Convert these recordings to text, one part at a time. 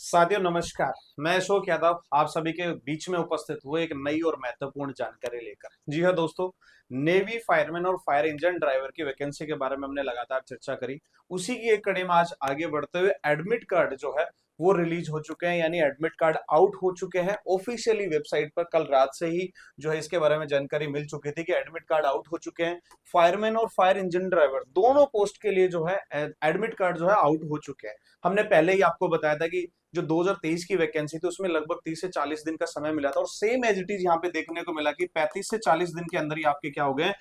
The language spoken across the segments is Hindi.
साथियों नमस्कार। मैं अशोक यादव आप सभी के बीच में उपस्थित हुए एक नई और महत्वपूर्ण जानकारी लेकर। जी हाँ दोस्तों, नेवी फायरमैन और फायर इंजन ड्राइवर की वैकेंसी के बारे में हमने लगातार चर्चा करी। उसी की एक कड़ी में आज आगे बढ़ते हुए एडमिट कार्ड जो है वो रिलीज हो चुके हैं, यानी एडमिट कार्ड आउट हो चुके हैं ऑफिशियली वेबसाइट पर। कल रात से ही जो है इसके बारे में जानकारी मिल चुकी थी कि एडमिट कार्ड आउट हो चुके हैं। फायरमैन और फायर इंजन ड्राइवर दोनों पोस्ट के लिए जो है एडमिट कार्ड जो है आउट हो चुके हैं। हमने पहले ही आपको बताया था कि जो 2023 की वैकेंसी थी उसमें लगभग 30 से 40 दिन का समय मिला था, और सेम एज इट इज यहाँ पे देखने को मिला कि 35 से 40 दिन के अंदर ही आपके क्या हो गए,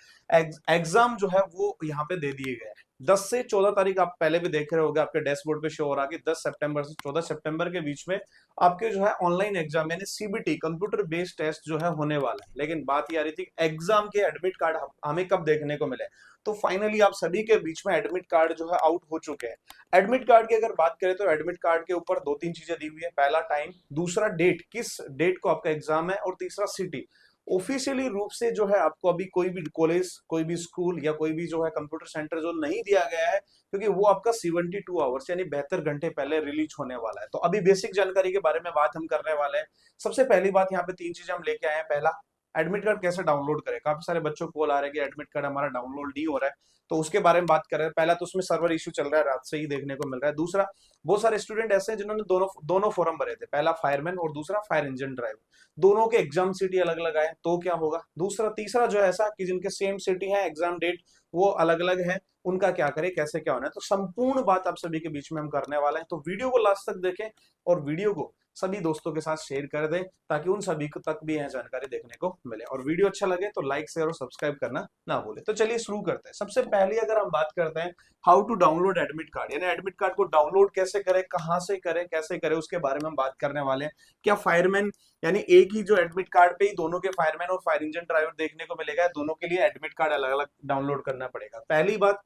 एग्जाम जो है वो यहाँ पे दे दिए गए। 10 से 14 तारीख आप पहले भी देख रहे होंगे, आपके डैशबोर्ड पे शो हो रहा है कि 10 सितंबर से 14 सितंबर के बीच में आपके जो है ऑनलाइन एग्जाम यानी सीबीटी कंप्यूटर बेस्ड टेस्ट जो है होने वाला है। लेकिन बात ये आ रही थी एग्जाम के एडमिट कार्ड हमें कब देखने को मिले। तो फाइनली आप सभी के बीच में एडमिट कार्ड जो है आउट हो चुके हैं। एडमिट कार्ड की अगर बात करें तो एडमिट कार्ड के ऊपर दो तीन चीजें दी हुई है। पहला टाइम, दूसरा डेट, किस डेट को आपका एग्जाम है, और तीसरा सिटी। ऑफिशियली रूप से जो है आपको अभी कोई भी कॉलेज, कोई भी स्कूल या कोई भी जो है कंप्यूटर सेंटर जो नहीं दिया गया है, क्योंकि वो आपका 72 आवर्स यानी 72 घंटे पहले रिलीज होने वाला है। तो अभी बेसिक जानकारी के बारे में बात हम करने वाले हैं। सबसे पहली बात, यहाँ पे तीन चीजें हम लेके आए हैं। पहला, एडमिट कार्ड कैसे डाउनलोड करें। काफी सारे बच्चों को कॉल आ रहा है कि एडमिट कार्ड हमारा डाउनलोड नहीं हो रहा है, तो उसके बारे में बात कर रहे हैं। पहला तो उसमें सर्वर इश्यू चल रहा है, रात से ही देखने को मिल रहा है। दूसरा, बहुत सारे स्टूडेंट ऐसे हैं जिन्होंने दोनों दोनों फॉर्म भरे थे, पहला फायरमैन और दूसरा फायर इंजन ड्राइवर। दोनों के एग्जाम सिटी अलग अलग आए, तो क्या होगा। दूसरा तीसरा जो है ऐसा कि जिनके सेम सिटी है, एग्जाम डेट वो अलग अलग है, उनका क्या करें, कैसे क्या होना है। तो संपूर्ण बात आप सभी के बीच में हम करने वाले हैं। तो वीडियो को लास्ट तक देखें और वीडियो को सभी दोस्तों के साथ शेयर कर दें, ताकि उन सभी को तक भी यह जानकारी देखने को मिले। और वीडियो अच्छा लगे तो लाइक शेयर और सब्सक्राइब करना ना भूले। तो चलिए शुरू करते हैं। सबसे पहले अगर हम बात करते हैं how to download admit card, यानी एडमिट कार्ड को डाउनलोड कैसे करें, कहां से करें, कैसे करें, उसके बारे में हम बात करने वाले हैं। क्या फायरमैन यानी एक ही जो एडमिट कार्ड पे ही दोनों के फायरमैन और फायर इंजन ड्राइवर देखने को मिलेगा, दोनों के लिए एडमिट कार्ड अलग अलग डाउनलोड करना पड़ेगा। पहली बात,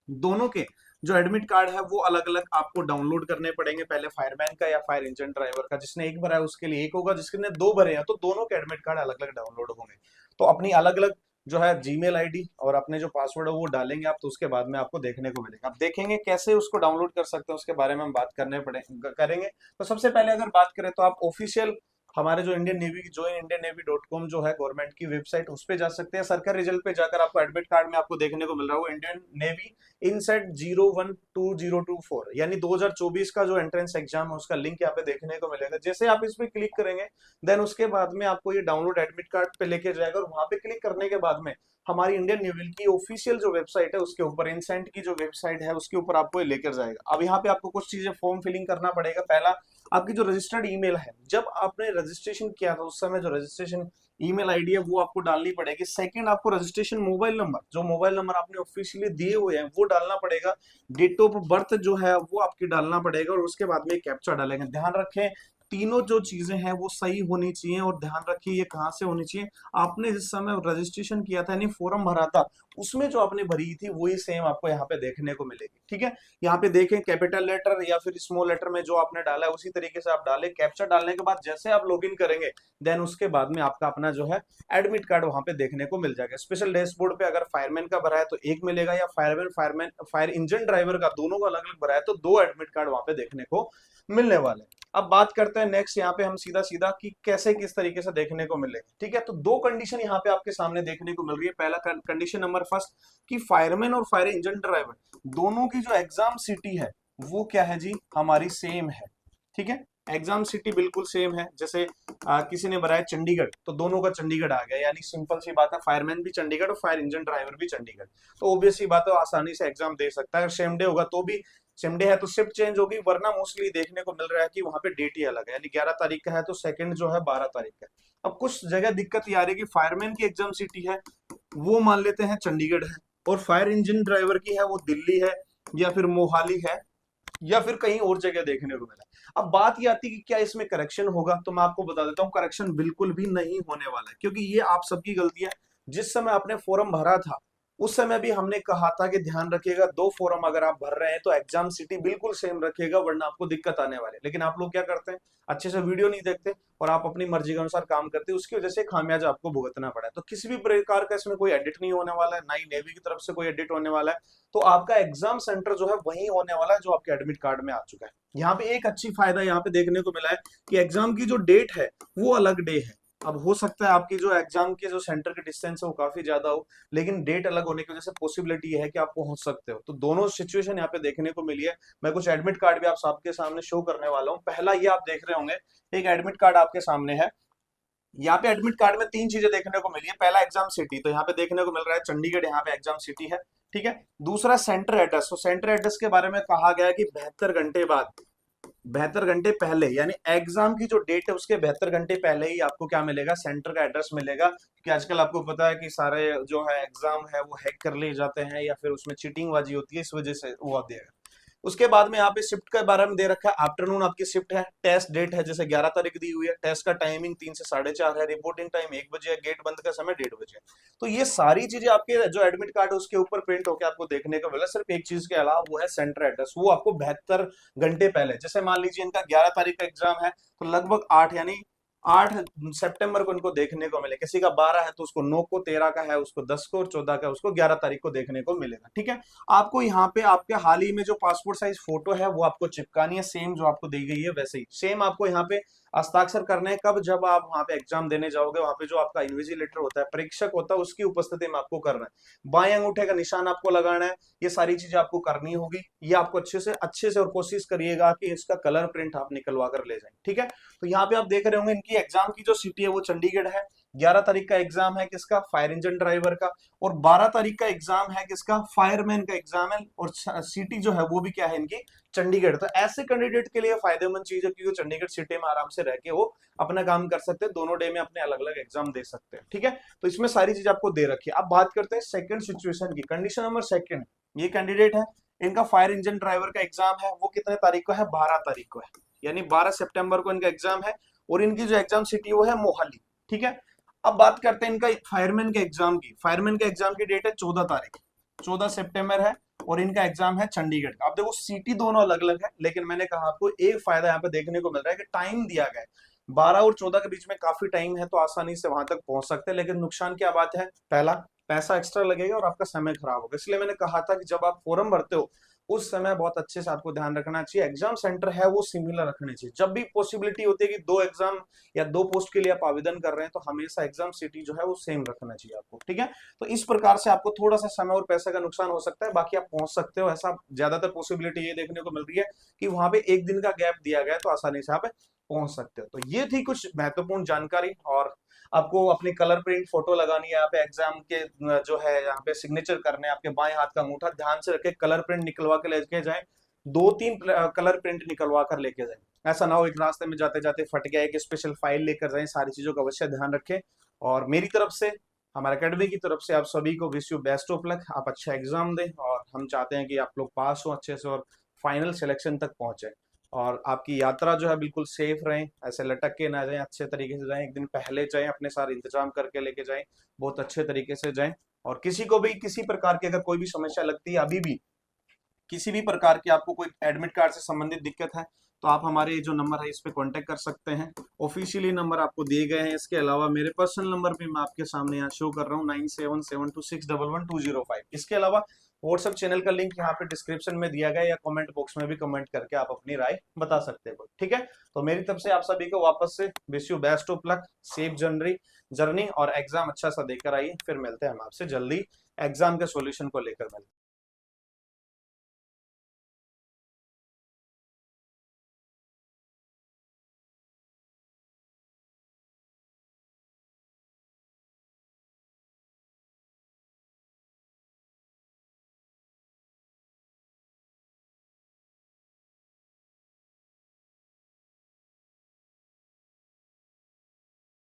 दोनों के जो एडमिट कार्ड है वो अलग अलग आपको डाउनलोड करने पड़ेंगे। पहले फायरमैन का या फायर इंजन ड्राइवर का, जिसने एक भरा है उसके लिए एक होगा, जिसने दो भरे हैं तो दोनों के एडमिट कार्ड अलग अलग डाउनलोड होंगे। तो अपनी अलग अलग जो है जीमेल आईडी और अपने जो पासवर्ड है वो डालेंगे आप, तो उसके बाद में आपको देखने को मिलेगा। आप देखेंगे कैसे उसको डाउनलोड कर सकते हैं, उसके बारे में हम बात करेंगे। तो सबसे पहले अगर बात करें तो आप ऑफिशियल हमारे जो इंडियन नेवी की ज्वाइन इंडियन नेवी .com जो है गवर्नमेंट की वेबसाइट, उस पे जा सकते हैं। सरकारी रिजल्ट पे जाकर आपको एडमिट कार्ड में आपको देखने को मिल रहा है इंडियन नेवी इनसेट 012024 यानी 2024 का जो एंट्रेंस एग्जाम है उसका लिंक यहाँ पे देखने को मिलेगा। जैसे आप इस पे क्लिक करेंगे देन उसके बाद में आपको ये डाउनलोड एडमिट कार्ड पे लेके जाएगा, और वहां पे क्लिक करने के बाद में हमारी इंडियन नेवी की ऑफिशियल जो वेबसाइट है उसके ऊपर, इंसेंट की जो वेबसाइट है उसके ऊपर आपको ये लेकर जाएगा। अब यहाँ पे आपको कुछ चीजें फॉर्म फिलिंग करना पड़ेगा। पहला, आपकी जो रजिस्टर्ड ईमेल है, जब आपने रजिस्ट्रेशन किया था उस समय जो रजिस्ट्रेशन ईमेल आईडी है वो आपको डालनी पड़ेगी। सेकंड, आपको रजिस्ट्रेशन मोबाइल नंबर, जो मोबाइल नंबर आपने ऑफिशियली दिए हुए हैं वो डालना पड़ेगा। डेट ऑफ बर्थ जो है वो आपकी डालना पड़ेगा, और उसके बाद में कैप्चा डालेंगे। ध्यान रखें तीनों जो चीजें हैं वो सही होनी चाहिए, और ध्यान रखिए ये कहाँ से होनी चाहिए। आपने जिस समय रजिस्ट्रेशन किया था यानी फॉर्म भरा था, उसमें जो आपने भरी थी वही सेम आपको यहाँ पे देखने को मिलेगी। ठीक है, यहाँ पे देखें कैपिटल लेटर या फिर स्मॉल लेटर में जो आपने डाला है उसी तरीके से आप डालें। कैप्चा डालने के बाद जैसे आप लॉगिन करेंगे देन उसके बाद में आपका अपना जो है एडमिट कार्ड वहां पे देखने को मिल जाएगा। स्पेशल डैशबोर्ड पे अगर फायरमैन का भरा है तो एक मिलेगा, या फायरमैन फायर इंजन ड्राइवर का दोनों का अलग अलग भरा है तो दो एडमिट कार्ड वहां पे देखने को मिलने वाले हैं। अब बात करते हैं नेक्स्ट, यहाँ पे हम सीधा सीधा कि कैसे किस तरीके से देखने को मिलेगा। ठीक है, तो दो कंडीशन यहाँ पे आपके सामने देखने को मिल रही है। पहला कंडीशन नंबर फर्स्ट कि फायरमैन और फायर इंजन ड्राइवर दोनों की जो एग्जाम सिटी है वो क्या है जी, हमारी सेम है। ठीक है, एग्जाम सिटी बिल्कुल सेम है। जैसे किसी ने भरा है चंडीगढ़ तो दोनों का चंडीगढ़ आ गया, यानी सिंपल सी बात है, फायरमैन भी चंडीगढ़ और फायर इंजन ड्राइवर भी चंडीगढ़। तो ऑब्वियस सी बात है आसानी से एग्जाम दे सकता है। अगर सेम डे होगा तो भी, सेम डे है तो शिफ्ट चेंज होगी, वरना मोस्टली देखने को मिल रहा है कि वहां पे डेट ही अलग है, यानी 11 तारीख का है तो सेकंड जो है 12 तारीख का है। अब कुछ जगह दिक्कत ये आ रही है कि फायरमैन की एग्जाम सिटी है वो मान लेते हैं चंडीगढ़ है, और फायर इंजन ड्राइवर की है वो दिल्ली है, या फिर मोहाली है, या फिर कहीं और जगह देखने को मिला। अब बात ये आती है कि क्या इसमें करेक्शन होगा, तो मैं आपको बता देता हूँ करेक्शन बिल्कुल भी नहीं होने वाला है, क्योंकि ये आप सबकी गलती है। जिस समय आपने फॉर्म भरा था उस समय भी हमने कहा था कि ध्यान रखिएगा, 2 फॉर्म अगर आप भर रहे हैं तो एग्जाम सिटी बिल्कुल सेम रखिएगा, वरना आपको दिक्कत आने वाली है। लेकिन आप लोग क्या करते हैं, अच्छे से वीडियो नहीं देखते और आप अपनी मर्जी के अनुसार काम करते हैं, उसकी वजह से खामियाजा आपको भुगतना पड़ा है। तो किसी भी प्रकार का इसमें कोई एडिट नहीं होने वाला है, ना ही नेवी की तरफ से कोई एडिट होने वाला है। तो आपका एग्जाम सेंटर जो है वही होने वाला है जो आपके एडमिट कार्ड में आ चुका है। यहाँ पे एक अच्छी फायदा यहाँ पे देखने को मिला है कि एग्जाम की जो डेट है वो अलग डे है। अब हो सकता है आपकी जो एग्जाम के जो सेंटर के डिस्टेंस है वो काफी ज्यादा हो, लेकिन डेट अलग होने की वजह से पॉसिबिलिटी है कि आप पहुंच सकते हो। तो दोनों सिचुएशन यहाँ पे देखने को मिली है। मैं कुछ एडमिट कार्ड भी आप सबके सामने शो करने वाला हूँ। पहला ये आप देख रहे होंगे, एक एडमिट कार्ड आपके सामने है। यहाँ पे एडमिट कार्ड में 3 चीजें देखने को मिली है। पहला एग्जाम सिटी, तो यहाँ पे देखने को मिल रहा है चंडीगढ़, यहाँ पे एग्जाम सिटी है, ठीक है। दूसरा सेंटर एड्रेस, तो सेंटर एड्रेस के बारे में कहा गया है कि 72 घंटे बाद, 72 घंटे पहले, यानी एग्जाम की जो डेट है उसके 72 घंटे पहले ही आपको क्या मिलेगा, सेंटर का एड्रेस मिलेगा। क्योंकि आजकल आपको पता है कि सारे जो है एग्जाम है वो हैक कर लिए जाते हैं या फिर उसमें चीटिंग बाजी होती है, इस वजह से वो आप देगा। उसके बाद में यहाँ पे शिफ्ट के बारे में दे रखा है, आफ्टरनून आपकी शिफ्ट है। टेस्ट डेट है जैसे 11 तारीख दी हुई है, टेस्ट का टाइमिंग 3 से 4:30 है, रिपोर्टिंग टाइम 1 बजे है, गेट बंद का समय 1:30 बजे है। तो ये सारी चीजें आपके जो एडमिट कार्ड है उसके ऊपर प्रिंट होकर आपको देखने को मिला। सिर्फ एक चीज के अलावा, वो है सेंटर एड्रेस, वो आपको 72 घंटे पहले, जैसे मान लीजिए इनका 11 तारीख का एग्जाम है तो लगभग 8 यानी 8 सितंबर को इनको देखने को मिले। किसी का 12 है तो उसको 9 को, 13 का है उसको 10 को, और 14 का उसको 11 तारीख को देखने को मिलेगा, ठीक है। आपको यहाँ पे आपके हाल ही में जो पासपोर्ट साइज फोटो है वो आपको चिपकानी है, सेम जो आपको दी गई है वैसे ही सेम आपको यहाँ पे हस्ताक्षर करने हैं। कब, जब आप वहां पे एग्जाम देने जाओगे, वहां पे जो आपका इन्विजिलेटर होता है, परीक्षक होता है, उसकी उपस्थिति में आपको करना है। बाएं अंगूठे का निशान आपको लगाना है। ये सारी चीजें आपको करनी होगी। ये आपको अच्छे से और कोशिश करिएगा कि इसका कलर प्रिंट आप निकलवा कर ले जाएं, ठीक है। तो यहाँ पे आप देख रहे होंगे इनकी एग्जाम की जो सिटी है वो चंडीगढ़ है। 11 तारीख का एग्जाम है किसका, फायर इंजन ड्राइवर का, और 12 तारीख का एग्जाम है किसका, फायरमैन का एग्जाम है। और सिटी जो है वो भी क्या है इनकी, चंडीगढ़। तो ऐसे कैंडिडेट के लिए फायदेमंद चीज है क्योंकि चंडीगढ़ सिटी में आराम से रह के वो अपना काम कर सकते हैं, दोनों डे में अपने अलग अलग एग्जाम दे सकते हैं, ठीक है। तो इसमें सारी चीज आपको दे रखी है। अब बात करते हैं सेकंड सिचुएशन की, कंडीशन नंबर सेकंड। ये कैंडिडेट है, इनका फायर इंजन ड्राइवर का एग्जाम है, वो कितने तारीख को है, 12 तारीख को है, यानी 12 सितंबर को इनका एग्जाम है। और इनकी जो एग्जाम सिटी वो है मोहाली, ठीक है। अब बात करते हैं इनका फायरमैन के एग्जाम की। फायरमैन के एग्जाम की डेट है 14 तारीख, 14 सितंबर है, और इनका एग्जाम है चंडीगढ़ का। अब देखो सिटी दोनों अलग अलग है, लेकिन मैंने कहा आपको एक फायदा यहाँ पे देखने को मिल रहा है कि टाइम दिया गया है, 12 और 14 के बीच में काफी टाइम है, तो आसानी से वहां तक पहुंच सकते हैं। लेकिन नुकसान क्या बात है, पहला, पैसा एक्स्ट्रा लगेगा और आपका समय खराब होगा। इसलिए मैंने कहा था कि जब आप फॉर्म भरते हो उस समय बहुत अच्छे से आपको ध्यान रखना चाहिए, एग्जाम सेंटर है वो सिमिलर रखने चाहिए। जब भी पॉसिबिलिटी होती है कि 2 एग्जाम या 2 पोस्ट के लिए आप आवेदन कर रहे हैं तो हमेशा एग्जाम सिटी जो है वो सेम रखना चाहिए आपको, ठीक है। तो इस प्रकार से आपको थोड़ा सा समय और पैसे का नुकसान हो सकता है, बाकी आप पहुंच सकते हो। ऐसा ज्यादातर पॉसिबिलिटी ये देखने को मिल रही है कि वहां पे एक दिन का गैप दिया गया है, तो आसानी से आप पहुंच सकते हो। तो ये थी कुछ महत्वपूर्ण जानकारी। और आपको अपनी कलर प्रिंट फोटो लगानी है यहाँ पे, एग्जाम के जो है यहाँ पे सिग्नेचर करने हैं, आपके बाएं हाथ का अंगूठा ध्यान से रखे, कलर प्रिंट निकलवा के लेके जाए, 2-3 कलर प्रिंट निकलवा कर लेके जाए। ऐसा ना हो एक रास्ते में जाते जाते फट गया, एक स्पेशल फाइल लेकर जाए। सारी चीजों का अवश्य ध्यान रखें। और मेरी तरफ से, हमारे अकेडमी की तरफ से आप सभी को wish you best of luck. आप अच्छा एग्जाम दें और हम चाहते हैं कि आप लोग पास हो अच्छे से और फाइनल सिलेक्शन तक पहुंचे। और आपकी यात्रा जो है बिल्कुल सेफ रहे, ऐसे लटक के ना जाएं, अच्छे तरीके से जाएं, एक दिन पहले जाएं, अपने सारे इंतजाम करके लेके जाएं, बहुत अच्छे तरीके से जाएं। और किसी को भी किसी प्रकार की अगर कोई भी समस्या लगती है, अभी भी किसी भी प्रकार की आपको कोई एडमिट कार्ड से संबंधित दिक्कत है, तो आप हमारे जो नंबर है इस पे कांटेक्ट कर सकते हैं। ऑफिशियली नंबर आपको दिए गए हैं। इसके अलावा मेरे पर्सनल नंबर भी मैं आपके सामने यहाँ शो कर रहा हूँ, 9772611205। इसके अलावा व्हाट्सएप चैनल का लिंक यहाँ पे डिस्क्रिप्शन में दिया गया, या कमेंट बॉक्स में भी कमेंट करके आप अपनी राय बता सकते हो, ठीक है। तो मेरी तरफ से आप सभी को वापस से wish you best of luck, safe journey, और एग्जाम अच्छा सा देकर आइए। फिर मिलते हैं हम आपसे जल्दी, एग्जाम के सॉल्यूशन को लेकर मिलते हैं।